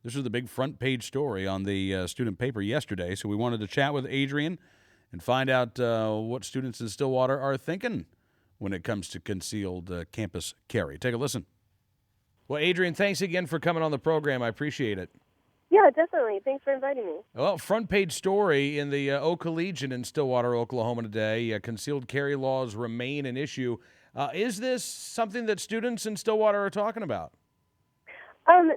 This was the big front page story on the student paper yesterday, so we wanted to chat with Adrienne and find out what students in Stillwater are thinking when it comes to concealed campus carry. Take a listen. Well, Adrienne, thanks again for coming on the program. I appreciate it. Yeah, definitely. Thanks for inviting me. Well, front page story in the Oak-Collegian in Stillwater, Oklahoma today. Concealed carry laws remain an issue. Is this something that students in Stillwater are talking about?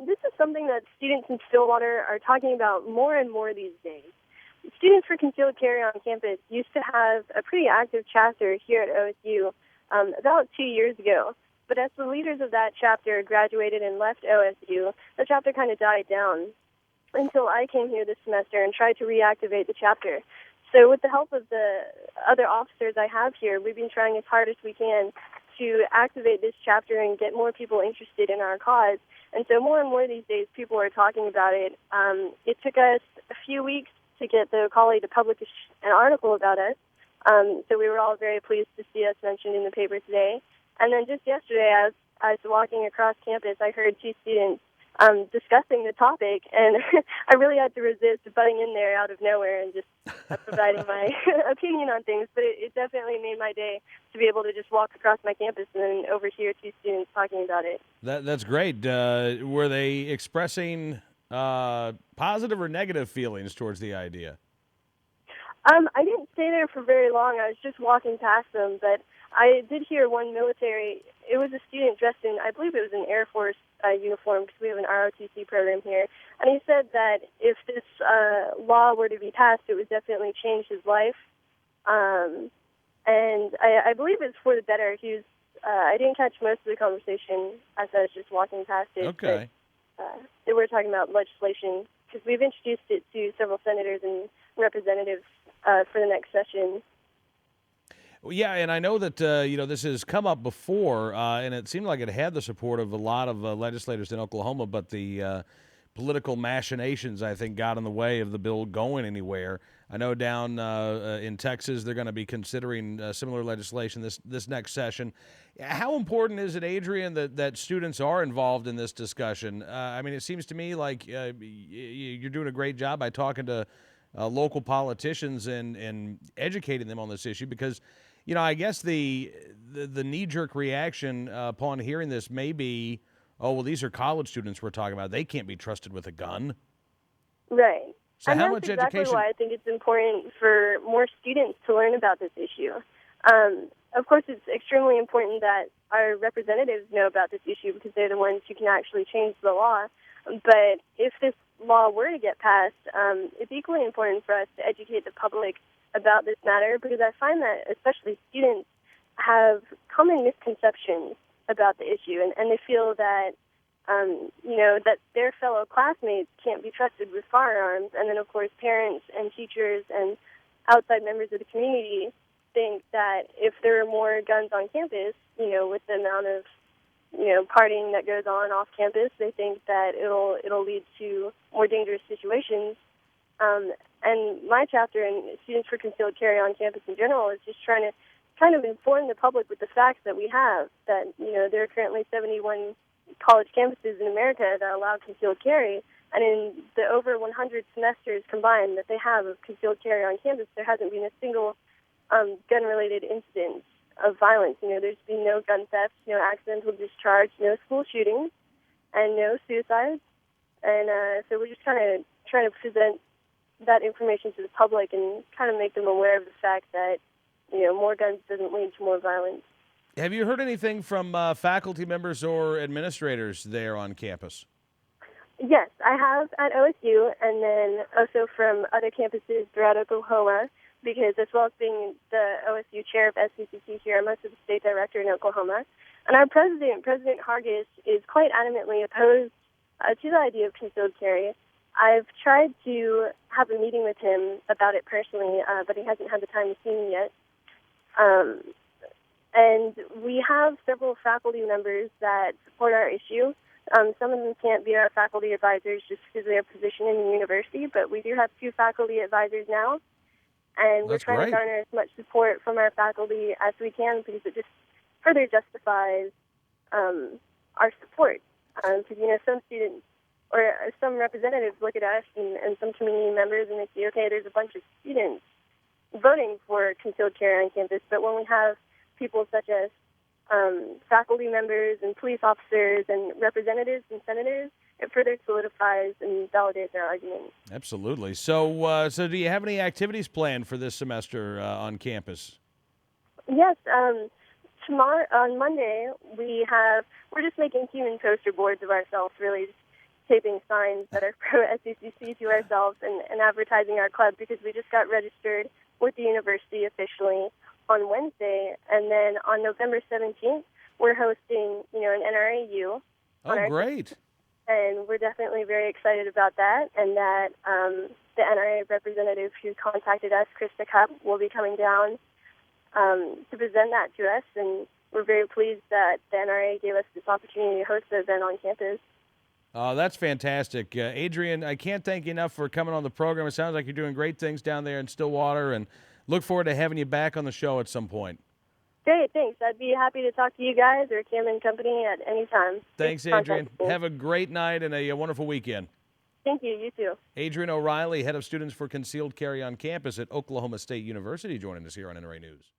This is something that students in Stillwater are talking about more and more these days. Students for Concealed Carry on campus used to have a pretty active chapter here at OSU about 2 years ago. But as the leaders of that chapter graduated and left OSU, the chapter kind of died down until I came here this semester and tried to reactivate the chapter. So with the help of the other officers I have here, we've been trying as hard as we can to activate this chapter and get more people interested in our cause. And so more and more these days, people are talking about it. It took us a few weeks to get the College to publish an article about us. So we were all very pleased to see us mentioned in the paper today. And then just yesterday, as I was walking across campus, I heard two students discussing the topic, and I really had to resist butting in there out of nowhere and just providing my opinion on things. But it definitely made my day to be able to just walk across my campus and then overhear two students talking about it. That's great. Were they expressing positive or negative feelings towards the idea? I didn't stay there for very long. I was just walking past them, but I did hear one military. It was a student dressed in, I believe it was an Air Force uniform, because we have an ROTC program here. And he said that if this law were to be passed, it would definitely change his life. And I believe it's for the better. He was, I didn't catch most of the conversation as I was just walking past it. Okay. But, they were talking about legislation, because we've introduced it to several senators and representatives for the next session. Well, yeah, and I know that this has come up before, and it seemed like it had the support of a lot of legislators in Oklahoma, but the political machinations, I think, got in the way of the bill going anywhere. I know down in Texas they're going to be considering similar legislation this next session. How important is it, Adrienne, that students are involved in this discussion? I mean, it seems to me like you're doing a great job by talking to local politicians and educating them on this issue, because I guess the knee-jerk reaction upon hearing this may be, oh, well, these are college students we're talking about. They can't be trusted with a gun. Right. So and how that's much exactly education? why I think it's important for more students to learn about this issue. Of course, it's extremely important that our representatives know about this issue, because they're the ones who can actually change the law. But if this law were to get passed, it's equally important for us to educate the public about this matter, because I find that especially students have common misconceptions about the issue, and they feel that that their fellow classmates can't be trusted with firearms, and then of course parents and teachers and outside members of the community think that if there are more guns on campus, with the amount of partying that goes on off campus, they think that it'll lead to more dangerous situations. And my chapter and Students for Concealed Carry on campus in general is just trying to kind of inform the public with the facts that we have, that, there are currently 71 college campuses in America that allow concealed carry, and in the over 100 semesters combined that they have of concealed carry on campus, there hasn't been a single gun-related incident of violence. There's been no gun thefts, no accidental discharge, no school shootings, and no suicides. And so we're just kind of trying to present that information to the public and kind of make them aware of the fact that, more guns doesn't lead to more violence. Have you heard anything from faculty members or administrators there on campus? Yes, I have at OSU, and then also from other campuses throughout Oklahoma, because as well as being the OSU chair of SCCC here, I'm also the state director in Oklahoma. And our president, President Hargis, is quite adamantly opposed to the idea of concealed carry. I've tried to have a meeting with him about it personally, but he hasn't had the time to see me yet. And we have several faculty members that support our issue. Some of them can't be our faculty advisors just because of their position in the university, but we do have 2 faculty advisors now. And we're trying to garner as much support from our faculty as we can, because it just further justifies our support. Because, some students or some representatives look at us and some community members and they see, okay, there's a bunch of students voting for concealed carry on campus, but when we have people such as faculty members and police officers and representatives and senators, it further solidifies and validates our argument. Absolutely. So do you have any activities planned for this semester on campus? Yes, tomorrow on Monday we're just making human poster boards of ourselves, really just taping signs that are pro SECC to ourselves and advertising our club because we just got registered with the university officially on Wednesday, and then on November 17th we're hosting an NRAU. Oh, great. And we're definitely very excited about that, and that the NRA representative who contacted us, Krista Cupp, will be coming down to present that to us, and we're very pleased that the NRA gave us this opportunity to host the event on campus. Oh, that's fantastic. Adrienne, I can't thank you enough for coming on the program. It sounds like you're doing great things down there in Stillwater, and look forward to having you back on the show at some point. Great, thanks. I'd be happy to talk to you guys or Cameron Company at any time. Thanks, Adrienne. Have a great night and a wonderful weekend. Thank you. You too. Adrienne O'Reilly, head of students for concealed carry on campus at Oklahoma State University, joining us here on NRA News.